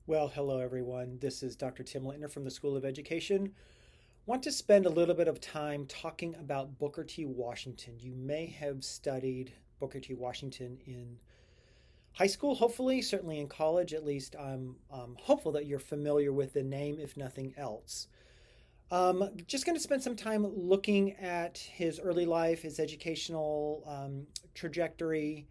Well, hello everyone. This is Dr. Tim Lintner from the School of Education. Want to spend a little bit of time talking about Booker T. Washington. You may have studied Booker T. Washington in high school, hopefully, certainly in college. At least I'm hopeful that you're familiar with the name, if nothing else. Just going to spend some time looking at his early life, his educational trajectory,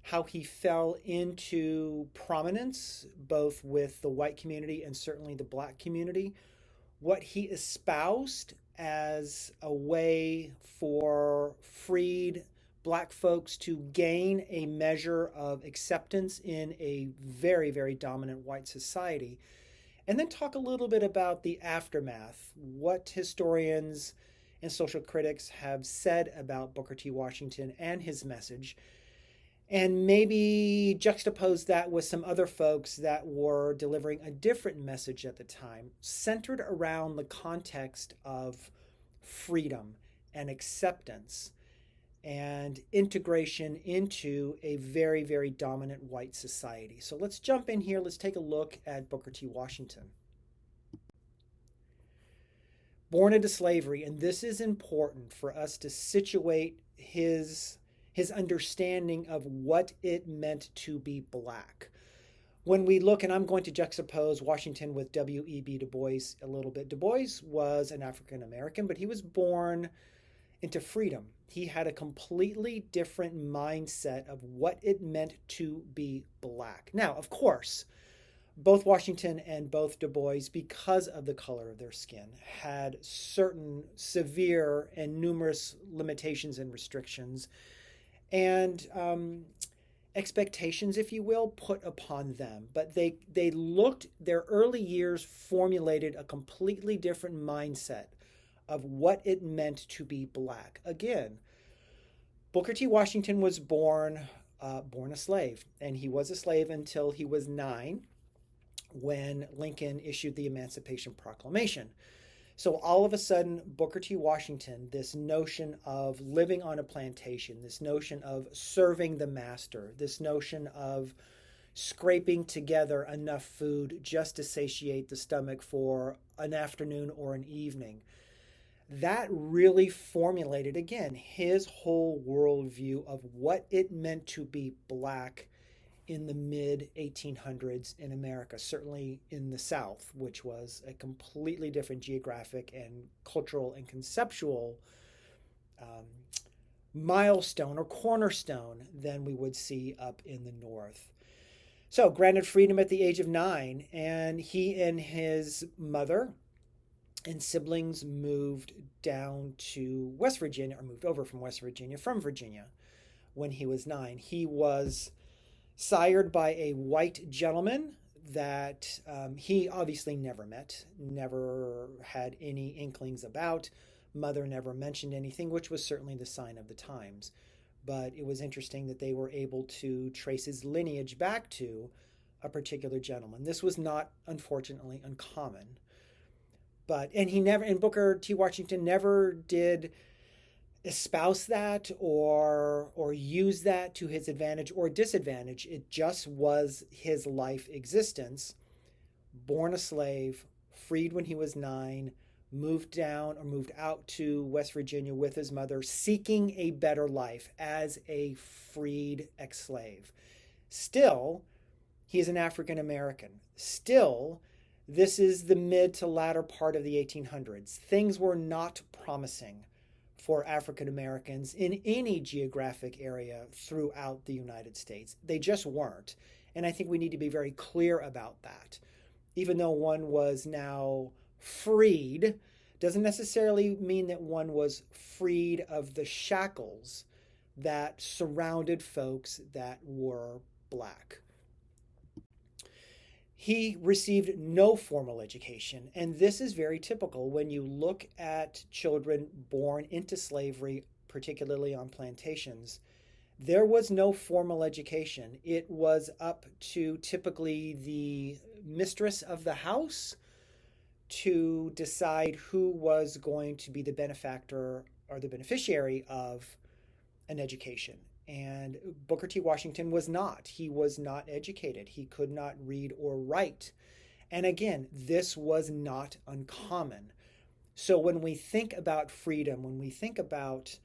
how he fell into prominence, both with the white community and certainly the black community, what he espoused as a way for freed black folks to gain a measure of acceptance in a very, very dominant white society. And then talk a little bit about the aftermath, what historians and social critics have said about Booker T. Washington and his message, and maybe juxtapose that with some other folks that were delivering a different message at the time, centered around the context of freedom and acceptance and integration into a very, very dominant white society. So let's jump in here. Let's take a look at Booker T. Washington. Born into slavery, and this is important for us to situate his understanding of what it meant to be black. When we look, and I'm going to juxtapose Washington with W.E.B. Du Bois a little bit. Du Bois was an African American, but he was born into freedom. He had a completely different mindset of what it meant to be black. Now, of course, both Washington and both Du Bois, because of the color of their skin, had certain severe and numerous limitations and restrictions and expectations, if you will, put upon them. But they looked, their early years formulated a completely different mindset of what it meant to be black. Again, Booker T. Washington was born a slave, and he was a slave until he was 9 when Lincoln issued the Emancipation Proclamation. So all of a sudden, Booker T. Washington, this notion of living on a plantation, this notion of serving the master, this notion of scraping together enough food just to satiate the stomach for an afternoon or an evening, that really formulated, again, his whole worldview of what it meant to be black in the mid 1800s in America, certainly in the South, which was a completely different geographic and cultural and conceptual um, milestone or cornerstone than we would see up in the North. So, granted freedom at the age of 9, and he and his mother and siblings moved down to West Virginia, or moved over from West Virginia, from Virginia, when he was 9. He was sired by a white gentleman that he obviously never met, never had any inklings about. Mother never mentioned anything, which was certainly the sign of the times. But it was interesting that they were able to trace his lineage back to a particular gentleman. This was not, unfortunately, uncommon. And Booker T. Washington never did espouse that or use that to his advantage or disadvantage. It just was his life existence. Born a slave, freed when he was 9, moved out to West Virginia with his mother, seeking a better life as a freed ex-slave. Still, he is an African American. Still, this is the mid to latter part of the 1800s. Things were not promising for African Americans in any geographic area throughout the United States. They just weren't. And I think we need to be very clear about that. Even though one was now freed, doesn't necessarily mean that one was freed of the shackles that surrounded folks that were black. He received no formal education, and this is very typical when you look at children born into slavery, particularly on plantations. There was no formal education. It was up to typically the mistress of the house to decide who was going to be the benefactor or the beneficiary of an education. And Booker T. Washington was not. He was not educated. He could not read or write. And again, this was not uncommon. So when we think about freedom, when we think about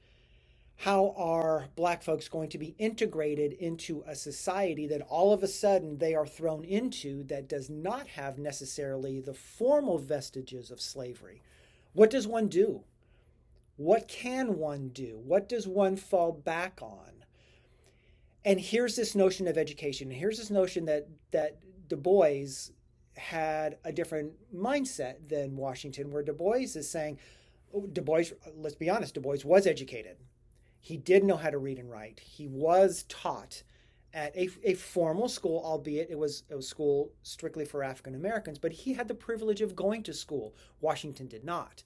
how are Black folks going to be integrated into a society that all of a sudden they are thrown into that does not have necessarily the formal vestiges of slavery, what does one do? What can one do? What does one fall back on? And here's this notion of education. Here's this notion that Du Bois had a different mindset than Washington, where Du Bois is saying, Du Bois, let's be honest, Du Bois was educated. He did know how to read and write. He was taught at a formal school, albeit it was a school strictly for African Americans, but he had the privilege of going to school. Washington did not.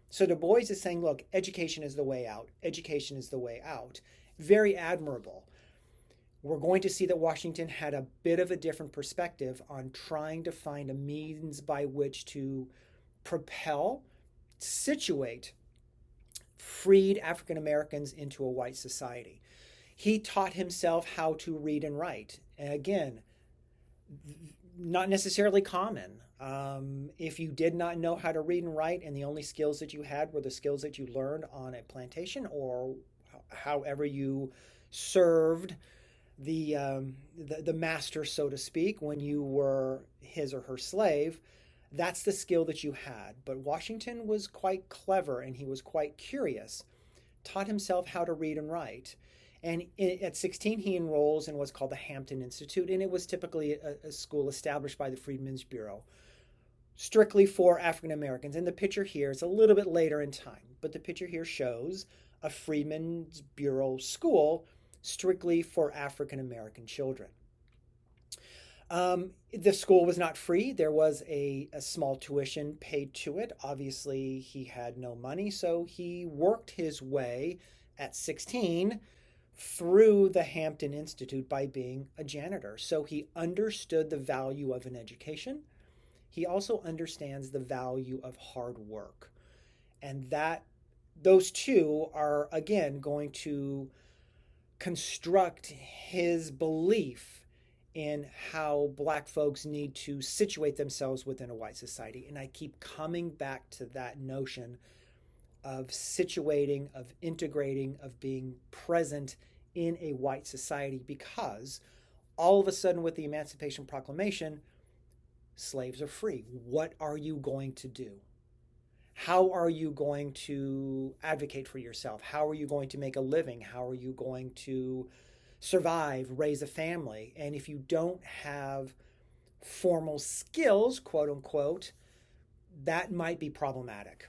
So Du Bois is saying, look, education is the way out. Education is the way out. Very admirable. We're going to see that Washington had a bit of a different perspective on trying to find a means by which to propel, situate freed African Americans into a white society. He taught himself how to read and write. And again, not necessarily common. If you did not know how to read and write and the only skills that you had were the skills that you learned on a plantation or however you served the master, so to speak, when you were his or her slave, that's the skill that you had. But Washington was quite clever and he was quite curious, taught himself how to read and write. And at 16, he enrolls in what's called the Hampton Institute, and it was typically a school established by the Freedmen's Bureau, strictly for African Americans. And the picture here is a little bit later in time, but the picture here shows a Freedmen's Bureau school strictly for African American children. The school was not free. There was a small tuition paid to it. Obviously, he had no money, so he worked his way at 16 through the Hampton Institute by being a janitor. So he understood the value of an education. He also understands the value of hard work. And that those two are, again, going to construct his belief in how Black folks need to situate themselves within a white society. And I keep coming back to that notion of situating, of integrating, of being present in a white society, because all of a sudden with the Emancipation Proclamation, slaves are free. What are you going to do? How are you going to advocate for yourself? How are you going to make a living? How are you going to survive, raise a family? And if you don't have formal skills, quote unquote, that might be problematic.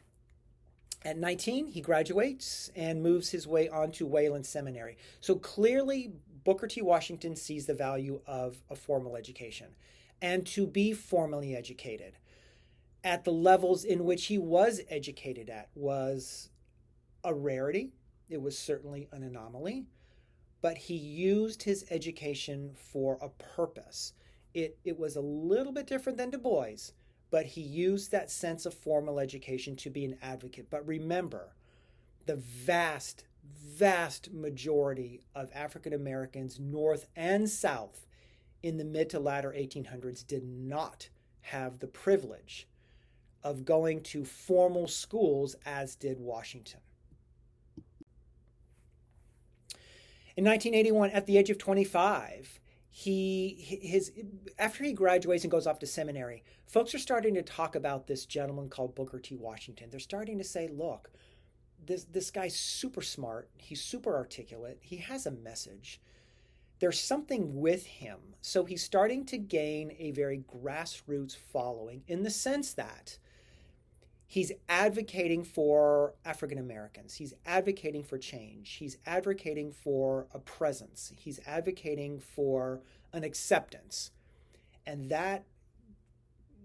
At 19, he graduates and moves his way on to Wayland Seminary. So clearly, Booker T. Washington sees the value of a formal education and to be formally educated at the levels in which he was educated at was a rarity. It was certainly an anomaly, but he used his education for a purpose. It was a little bit different than Du Bois, but he used that sense of formal education to be an advocate. But remember, the vast, vast majority of African Americans, North and South, in the mid to latter 1800s did not have the privilege of going to formal schools as did Washington. In 1981, at the age of 25, after he graduates and goes off to seminary, folks are starting to talk about this gentleman called Booker T. Washington. They're starting to say, look, this guy's super smart. He's super articulate. He has a message. There's something with him. So he's starting to gain a very grassroots following in the sense that he's advocating for African Americans. He's advocating for change. He's advocating for a presence. He's advocating for an acceptance. And that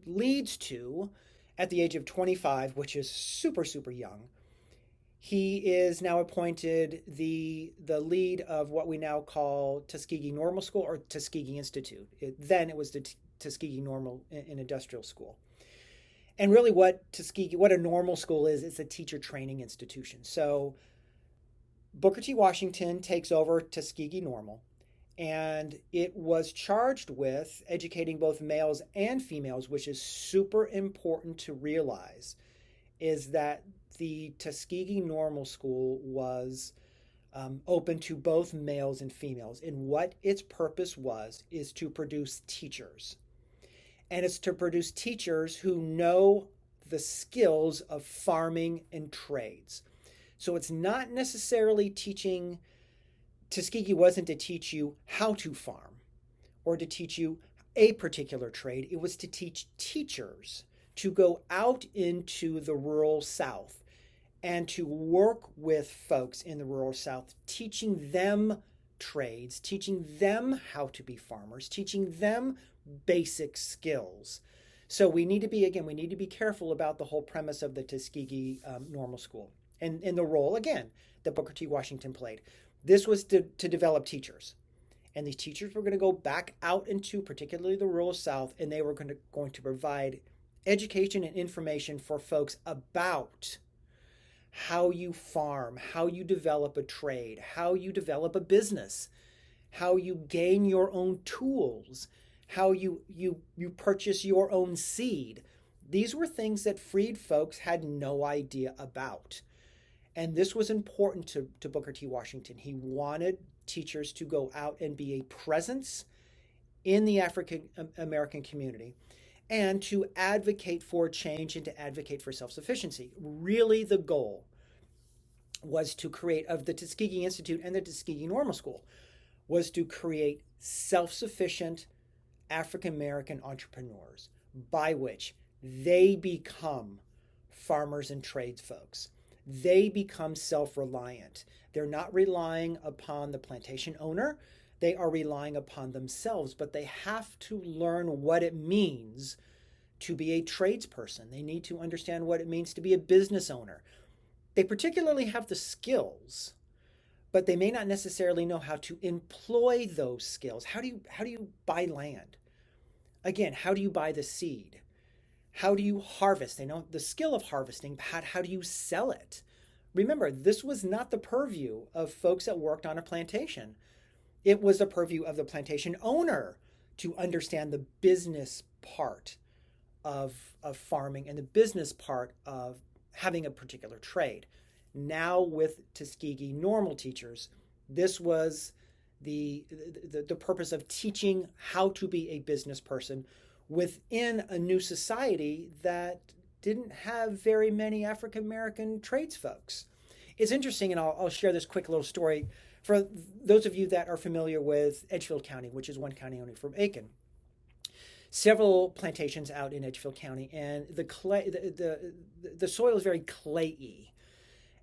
leads to, at the age of 25, which is super, super young, he is now appointed the lead of what we now call Tuskegee Normal School or Tuskegee Institute. Then it was the Tuskegee Normal and Industrial School. And really what a normal school is, it's a teacher training institution. So Booker T. Washington takes over Tuskegee Normal, and it was charged with educating both males and females, which is super important to realize, is that the Tuskegee Normal School was open to both males and females. And what its purpose was is to produce teachers. And it's to produce teachers who know the skills of farming and trades. So it's not necessarily teaching, Tuskegee wasn't to teach you how to farm or to teach you a particular trade. It was to teach teachers to go out into the rural South and to work with folks in the rural South, teaching them trades, teaching them how to be farmers, teaching them basic skills. So we need to be, again, we need to be careful about the whole premise of the Tuskegee Normal School and the role, again, that Booker T. Washington played. This was to develop teachers. And these teachers were going to go back out into particularly the rural South, and they were going to provide education and information for folks about how you farm, how you develop a trade, how you develop a business, how you gain your own tools, how you purchase your own seed. These were things that freed folks had no idea about. And this was important to Booker T. Washington. He wanted teachers to go out and be a presence in the African American community and to advocate for change and to advocate for self-sufficiency. Really, the goal was to create, of the Tuskegee Institute and the Tuskegee Normal School, was to create self-sufficient African American entrepreneurs by which they become farmers and trades folks. They become self-reliant. They're not relying upon the plantation owner. They are relying upon themselves, but they have to learn what it means to be a tradesperson. They need to understand what it means to be a business owner. They particularly have the skills, but they may not necessarily know how to employ those skills. How do you buy land? Again, how do you buy the seed? How do you harvest? They know the skill of harvesting. How do you sell it? Remember, this was not the purview of folks that worked on a plantation. It was the purview of the plantation owner to understand the business part of farming and the business part of having a particular trade. Now with Tuskegee Normal teachers, this was the purpose of teaching how to be a business person within a new society that didn't have very many African American trades folks. It's interesting, and I'll share this quick little story for those of you that are familiar with Edgefield County, which is one county only from Aiken. Several plantations out in Edgefield County, and the soil is very clayey,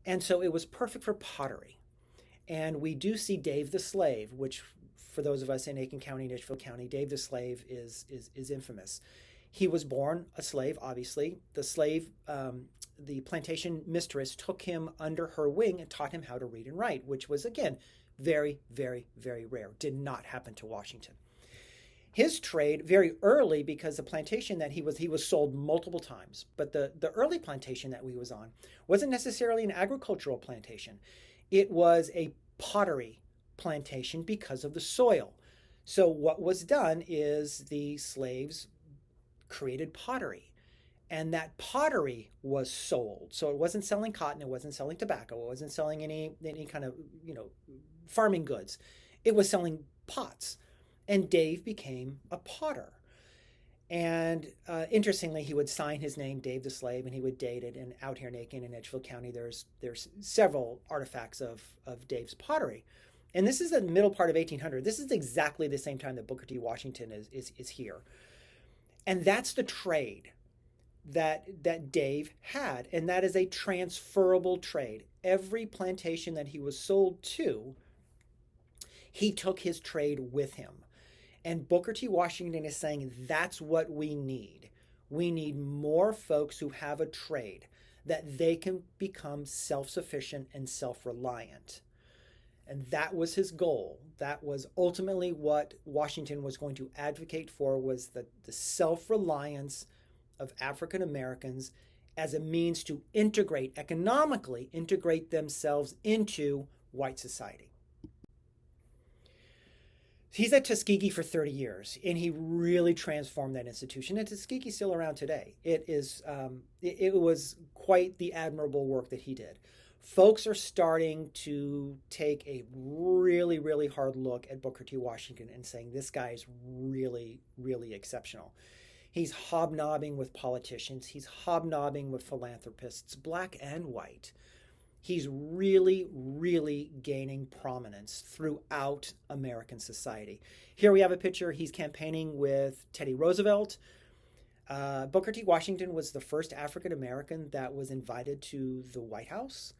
and so it was perfect for pottery. And we do see Dave the Slave, which for those of us in Aiken County and Edgefield County, Dave the Slave is infamous. He was born a slave, obviously. The slave, the plantation mistress took him under her wing and taught him how to read and write, which was, again, very, very, very rare. Did not happen to Washington. His trade, very early, because the plantation that he was sold multiple times, but the early plantation that we was on wasn't necessarily an agricultural plantation. It was a pottery plantation because of the soil. So what was done is the slaves created pottery, and that pottery was sold. So it wasn't selling cotton, it wasn't selling tobacco, it wasn't selling any kind of farming goods. It was selling pots, and Dave became a potter. And interestingly, he would sign his name, Dave the Slave, and he would date it. And out here in Aiken and Edgefield County, there's several artifacts of Dave's pottery. And this is the middle part of 1800. This is exactly the same time that Booker T. Washington is here. And that's the trade that Dave had. And that is a transferable trade. Every plantation that he was sold to, he took his trade with him. And Booker T. Washington is saying that's what we need. We need more folks who have a trade, that they can become self-sufficient and self-reliant. And that was his goal. That was ultimately what Washington was going to advocate for, was the self-reliance of African Americans as a means to economically integrate themselves into white society. He's at Tuskegee for 30 years, and he really transformed that institution. And Tuskegee's still around today. It was quite the admirable work that he did. Folks are starting to take a really, really hard look at Booker T. Washington and saying this guy is really, really exceptional. He's hobnobbing with politicians. He's hobnobbing with philanthropists, black and white. He's really, really gaining prominence throughout American society. Here we have a picture. He's campaigning with Teddy Roosevelt. Booker T. Washington was the first African American that was invited to the White House.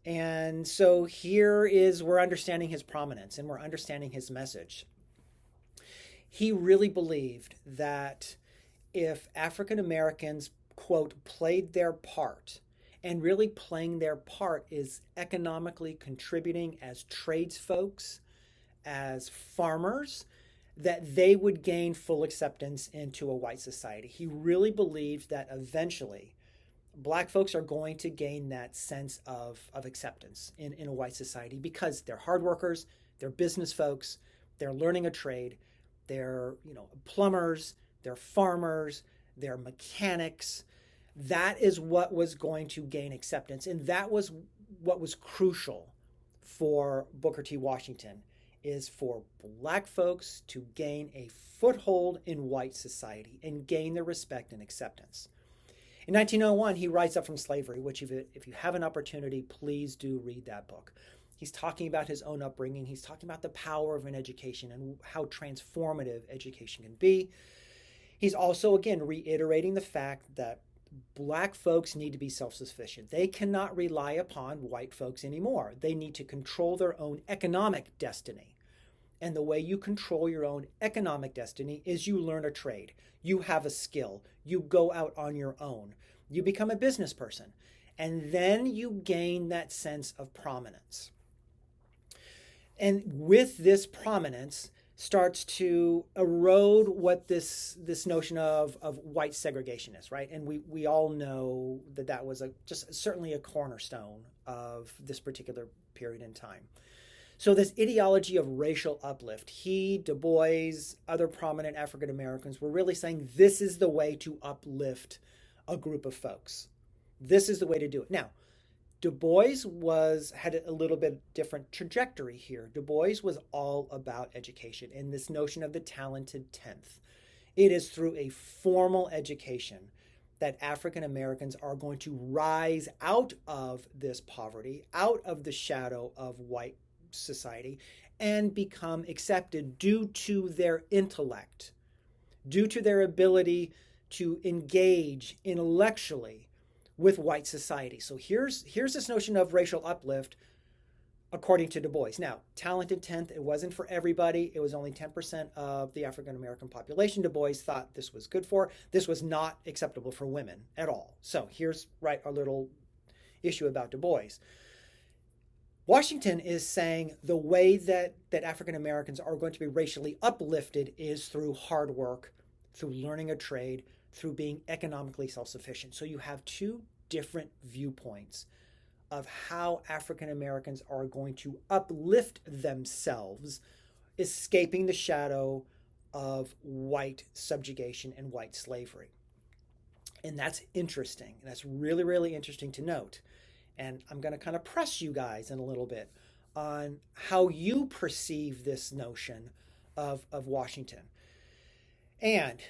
And so we're understanding his prominence and we're understanding his message. He really believed that if African Americans, quote, played their part, and really playing their part is economically contributing as tradesfolks, as farmers, that they would gain full acceptance into a white society. He really believed that eventually black folks are going to gain that sense of acceptance in a white society because they're hard workers, they're business folks, they're learning a trade, they're plumbers, they're farmers, they're mechanics. That is what was going to gain acceptance. And that was what was crucial for Booker T. Washington, is for black folks to gain a foothold in white society and gain their respect and acceptance. In 1901, he Rise Up from Slavery, which if you have an opportunity, please do read that book. He's talking about his own upbringing. He's talking about the power of an education and how transformative education can be. He's also, again, reiterating the fact that black folks need to be self-sufficient. They cannot rely upon white folks anymore. They need to control their own economic destiny. And the way you control your own economic destiny is you learn a trade. You have a skill. You go out on your own. You become a business person. And then you gain that sense of prominence. And with this prominence starts to erode what this notion of white segregation is, right? And we all know that was just certainly a cornerstone of this particular period in time. So this ideology of racial uplift, Du Bois, other prominent African Americans were really saying this is the way to uplift a group of folks. This is the way to do it. Now, Du Bois had a little bit different trajectory here. Du Bois was all about education and this notion of the talented 10th. It is through a formal education that African Americans are going to rise out of this poverty, out of the shadow of white society, and become accepted due to their intellect, due to their ability to engage intellectually with white society. So here's this notion of racial uplift according to Du Bois. Now, talented 10th, it wasn't for everybody. It was only 10% of the African American population. Du Bois thought this was good for. This was not acceptable for women at all. So here's our little issue about Du Bois. Washington is saying the way that African Americans are going to be racially uplifted is through hard work, through learning a trade, through being economically self-sufficient. So you have two different viewpoints of how African Americans are going to uplift themselves, escaping the shadow of white subjugation and white slavery. And that's interesting. And that's really, really interesting to note. And I'm going to kind of press you guys in a little bit on how you perceive this notion of Washington. And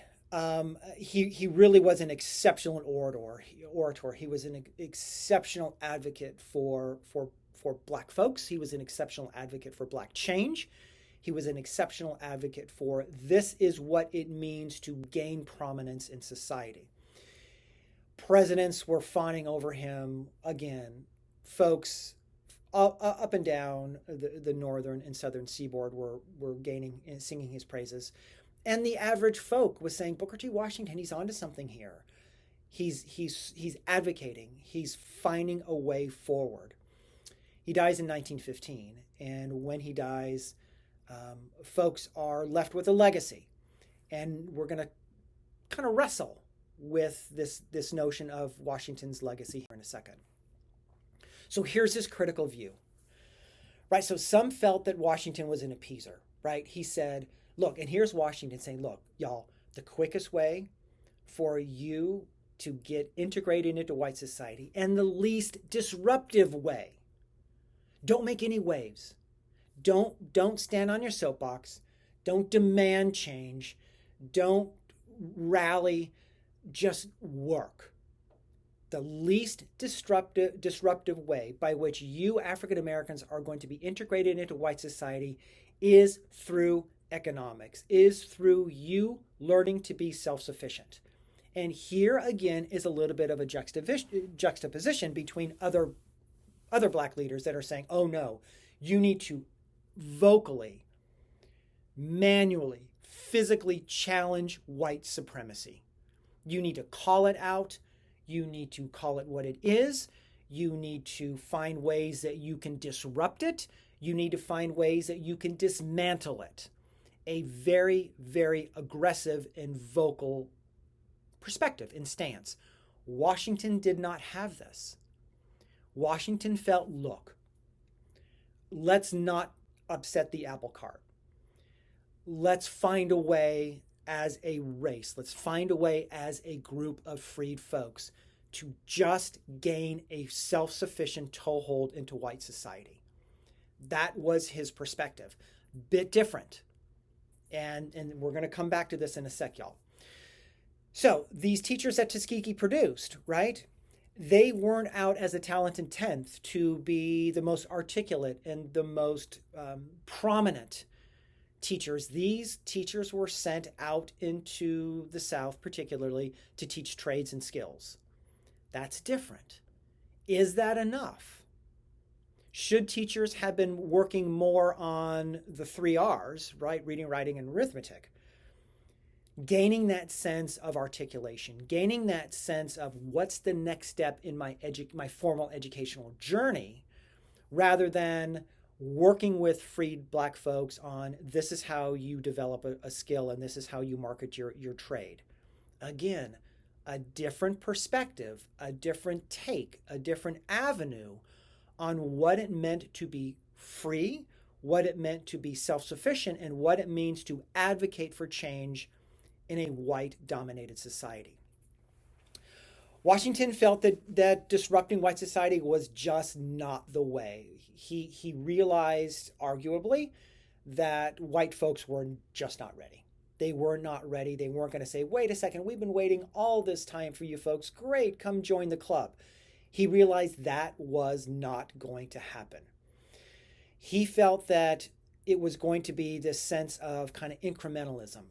he really was an exceptional orator. He was an exceptional advocate for black folks. He was an exceptional advocate for black change. He was an exceptional advocate for this is what it means to gain prominence in society. Presidents were fawning over him. Again, folks up and down the northern and southern seaboard were gaining and singing his praises. And the average folk was saying, Booker T. Washington, he's onto something here. He's advocating. He's finding a way forward. He dies in 1915. And when he dies, folks are left with a legacy. And we're going to kind of wrestle with this notion of Washington's legacy here in a second. So here's his critical view. right? So some felt that Washington was an appeaser, right? He said, look, and here's Washington saying, look, y'all, the quickest way for you to get integrated into white society and the least disruptive way, don't make any waves. Don't stand on your soapbox. Don't demand change. Don't rally, just work. The least disruptive way by which you African Americans are going to be integrated into white society is through economics, is through you learning to be self-sufficient. And here again is a little bit of a juxtaposition between other black leaders that are saying, oh no, you need to vocally, manually, physically challenge white supremacy. You need to call it out. You need to call it what it is. You need to find ways that you can disrupt it. You need to find ways that you can dismantle it. A very, very aggressive and vocal perspective and stance. Washington did not have this. Washington felt, look, let's not upset the apple cart. Let's find a way as a race, let's find a way as a group of freed folks to just gain a self-sufficient toehold into white society. That was his perspective. Bit different. And we're going to come back to this in a sec, y'all. So these teachers that Tuskegee produced, right? They weren't out as a talented 10th to be the most articulate and the most prominent teachers. These teachers were sent out into the South, particularly to teach trades and skills. That's different. Is that enough? Should teachers have been working more on the 3 R's, right? Reading, writing, and arithmetic? Gaining that sense of articulation, gaining that sense of what's the next step in my formal educational journey, rather than working with freed black folks on this is how you develop a skill and this is how you market your trade. Again, a different perspective, a different take, a different avenue on what it meant to be free, what it meant to be self-sufficient, and what it means to advocate for change in a white-dominated society. Washington felt that disrupting white society was just not the way. He realized, arguably, that white folks were just not ready. They were not ready. They weren't going to say, wait a second, we've been waiting all this time for you folks. Great, come join the club. He realized that was not going to happen. He felt that it was going to be this sense of kind of incrementalism,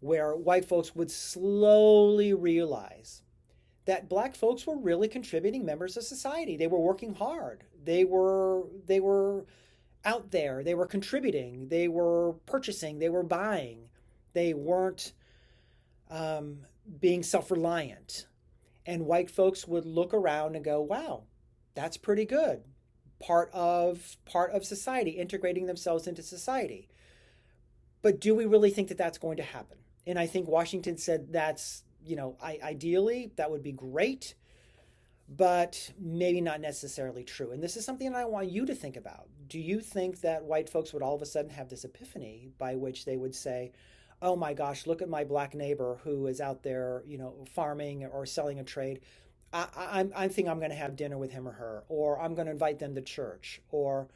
where white folks would slowly realize that black folks were really contributing members of society. They were working hard. They were out there. They were contributing. They were purchasing. They were buying. They weren't being self-reliant. And white folks would look around and go, wow, that's pretty good. Part of society, integrating themselves into society. But do we really think that that's going to happen? And I think Washington said that's, ideally that would be great, but maybe not necessarily true. And this is something that I want you to think about. Do you think that white folks would all of a sudden have this epiphany by which they would say, oh my gosh, look at my black neighbor who is out there, farming or selling a trade. I think I'm going to have dinner with him or her, or I'm going to invite them to church, or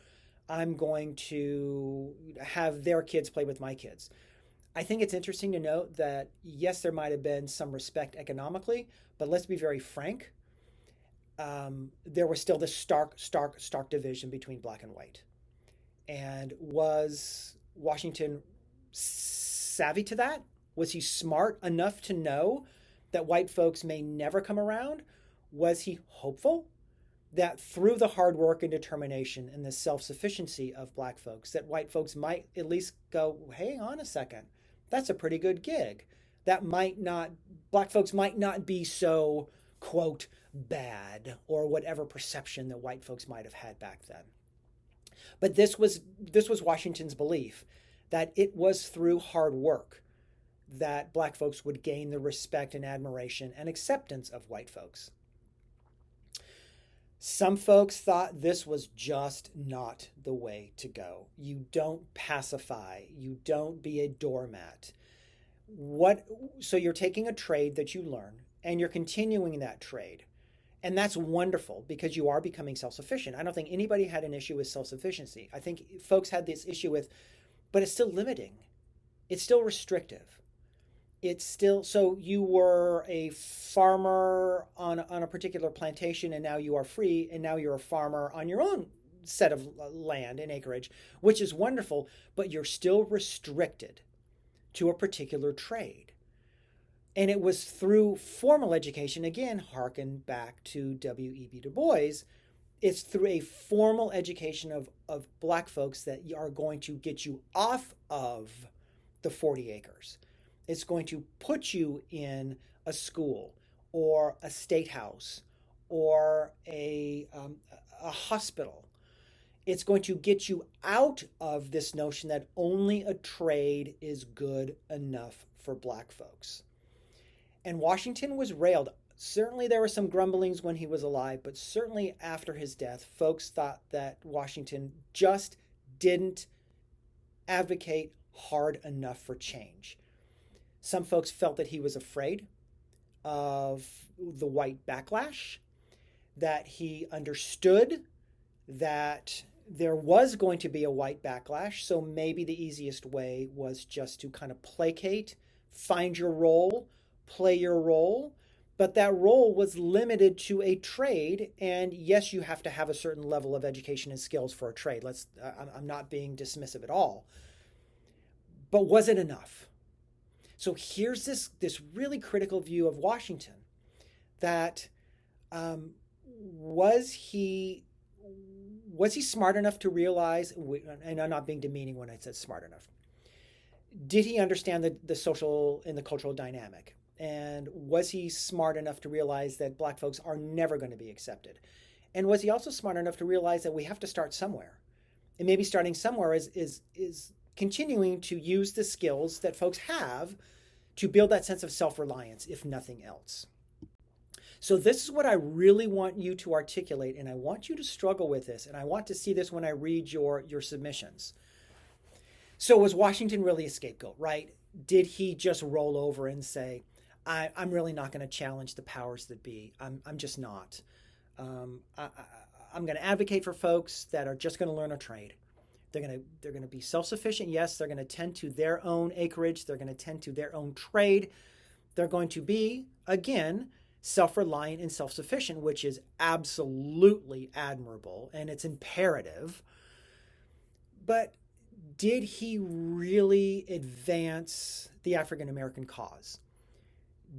I'm going to have their kids play with my kids. I think it's interesting to note that, yes, there might have been some respect economically, but let's be very frank. There was still this stark division between black and white. And was Washington savvy to that? Was he smart enough to know that white folks may never come around? Was he hopeful that through the hard work and determination and the self-sufficiency of black folks, that white folks might at least go, hang on a second, that's a pretty good gig. Black folks might not be so, quote, bad, or whatever perception that white folks might have had back then. But this was Washington's belief, that it was through hard work that black folks would gain the respect and admiration and acceptance of white folks. Some folks thought this was just not the way to go. You don't pacify, you don't be a doormat. What so you're taking a trade that you learn and you're continuing that trade. And that's wonderful because you are becoming self-sufficient. I don't think anybody had an issue with self-sufficiency. I think folks had this issue with, but it's still limiting. It's still restrictive. It's still, so you were a farmer on a particular plantation and now you are free and now you're a farmer on your own set of land and acreage, which is wonderful, but you're still restricted to a particular trade. And it was through formal education, again, harken back to W.E.B. Du Bois, it's through a formal education of Black folks that are going to get you off of the 40 acres. It's going to put you in a school or a state house or a hospital. It's going to get you out of this notion that only a trade is good enough for Black folks. And Washington was railed. Certainly there were some grumblings when he was alive, but certainly after his death, folks thought that Washington just didn't advocate hard enough for change. Some folks felt that he was afraid of the white backlash, that he understood that there was going to be a white backlash, so maybe the easiest way was just to kind of placate, find your role, play your role, but that role was limited to a trade. And yes, you have to have a certain level of education and skills for a trade. I'm not being dismissive at all. But was it enough? So here's this really critical view of Washington that was he smart enough to realize, and I'm not being demeaning when I said smart enough, did he understand the social and the cultural dynamic? And was he smart enough to realize that Black folks are never going to be accepted? And was he also smart enough to realize that we have to start somewhere? And maybe starting somewhere is continuing to use the skills that folks have to build that sense of self-reliance, if nothing else. So this is what I really want you to articulate, and I want you to struggle with this, and I want to see this when I read your submissions. So was Washington really a scapegoat, right? Did he just roll over and say, I'm really not going to challenge the powers that be. I'm just not. I'm going to advocate for folks that are just going to learn a trade. They're going to be self-sufficient. Yes, they're going to tend to their own acreage. They're going to tend to their own trade. They're going to be, again, self-reliant and self-sufficient, which is absolutely admirable and it's imperative. But did he really advance the African American cause?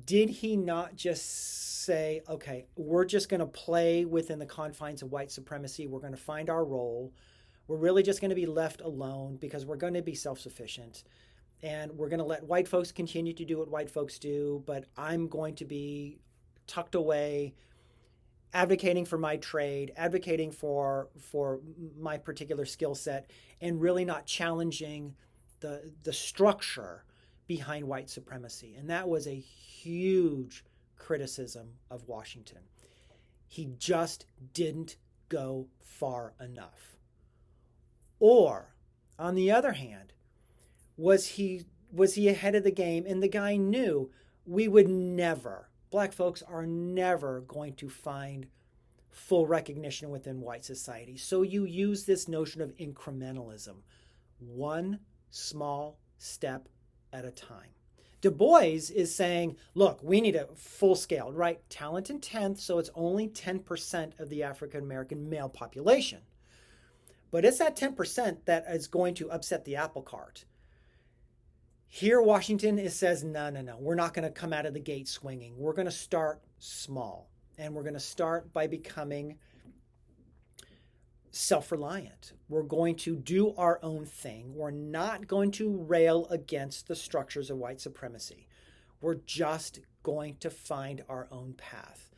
Did he not just say, okay, we're just going to play within the confines of white supremacy. We're going to find our role. We're really just going to be left alone because we're going to be self-sufficient. And we're going to let white folks continue to do what white folks do, but I'm going to be tucked away, advocating for my trade, advocating for my particular skill set, and really not challenging the structure behind white supremacy. And that was a huge criticism of Washington. He just didn't go far enough. Or, on the other hand, was he ahead of the game and the guy knew we would never, Black folks are never going to find full recognition within white society. So you use this notion of incrementalism, one small step at a time. Du Bois is saying, look, we need a full scale, right? Talent in 10th, so it's only 10% of the African American male population. But it's that 10% that is going to upset the apple cart. Here, Washington says, no, we're not going to come out of the gate swinging. We're going to start small, and we're going to start by becoming self-reliant. We're going to do our own thing. We're not going to rail against the structures of white supremacy. We're just going to find our own path.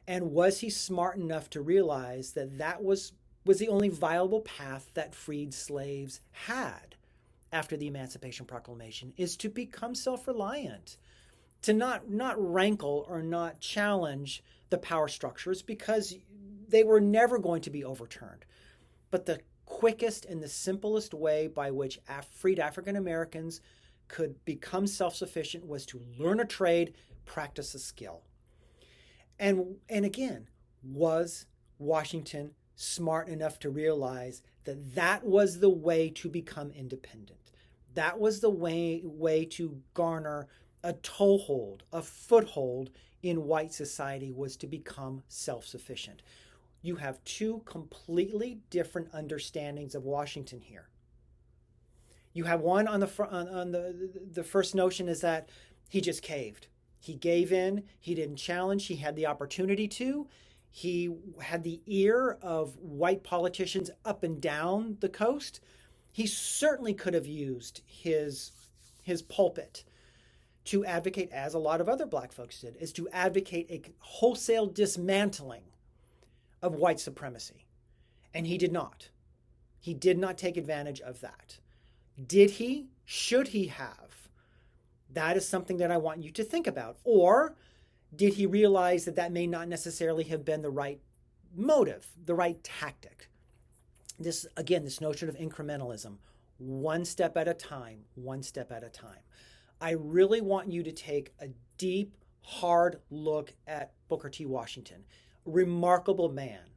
And was he smart enough to realize that that was the only viable path that freed slaves had after the Emancipation Proclamation, is to become self-reliant, to not rankle or not challenge the power structures, because they were never going to be overturned. But the quickest and the simplest way by which freed African Americans could become self-sufficient was to learn a trade, practice a skill. And again, was Washington smart enough to realize that that was the way to become independent? That was the way to garner a toehold, a foothold in white society, was to become self-sufficient. You have two completely different understandings of Washington here. You have one on the first notion is that he just caved. He gave in. He didn't challenge. He had the opportunity to. He had the ear of white politicians up and down the coast. He certainly could have used his pulpit to advocate, as a lot of other black folks did, is to advocate a wholesale dismantling of white supremacy. And he did not. He did not take advantage of that. Did he? Should he have? That is something that I want you to think about. Or did he realize that that may not necessarily have been the right motive, the right tactic? This, again, this notion of incrementalism, one step at a time, one step at a time. I really want you to take a deep, hard look at Booker T. Washington. Remarkable man,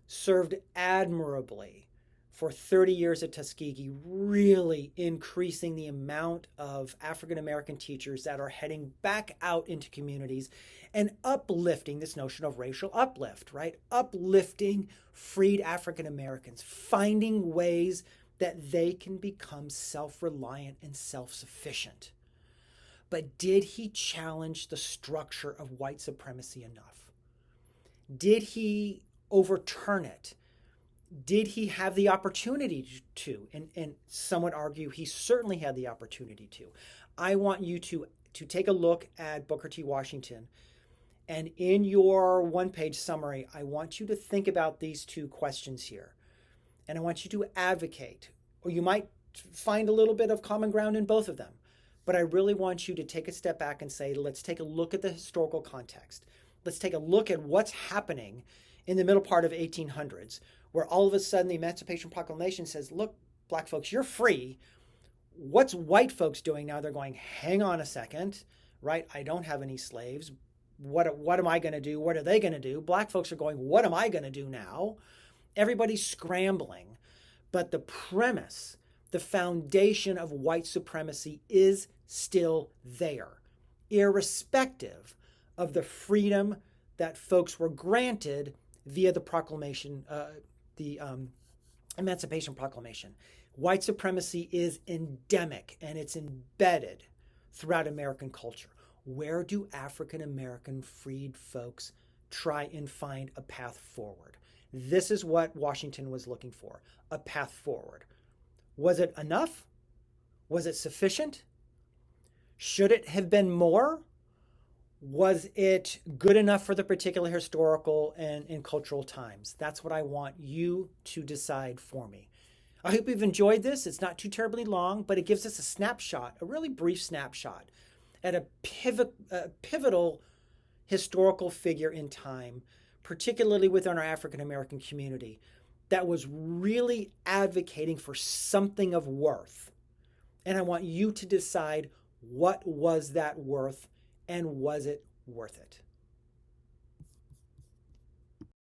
served admirably for 30 years at Tuskegee, really increasing the amount of African American teachers that are heading back out into communities and uplifting this notion of racial uplift, right? Uplifting freed African Americans, finding ways that they can become self-reliant and self-sufficient. But did he challenge the structure of white supremacy enough? Did he overturn it? Did he have the opportunity to? And some would argue he certainly had the opportunity to. I want you to take a look at Booker T. Washington. And in your one-page summary, I want you to think about these two questions here. And I want you to advocate, or you might find a little bit of common ground in both of them. But I really want you to take a step back and say, let's take a look at the historical context. Let's take a look at what's happening in the middle part of 1800s, where all of a sudden the Emancipation Proclamation says, look, black folks, you're free. What's white folks doing now? They're going, hang on a second, right? I don't have any slaves. What am I going to do? What are they going to do? Black folks are going, what am I going to do now? Everybody's scrambling. But the premise, the foundation of white supremacy is still there, irrespective of the freedom that folks were granted via the proclamation, the Emancipation Proclamation. White supremacy is endemic and it's embedded throughout American culture. Where do African American freed folks try and find a path forward? This is what Washington was looking for, a path forward. Was it enough? Was it sufficient? Should it have been more? Was it good enough for the particular historical and cultural times? That's what I want you to decide for me. I hope you've enjoyed this. It's not too terribly long, but it gives us a snapshot, a really brief snapshot at a pivotal historical figure in time, particularly within our African American community, that was really advocating for something of worth. And I want you to decide, what was that worth, and was it worth it?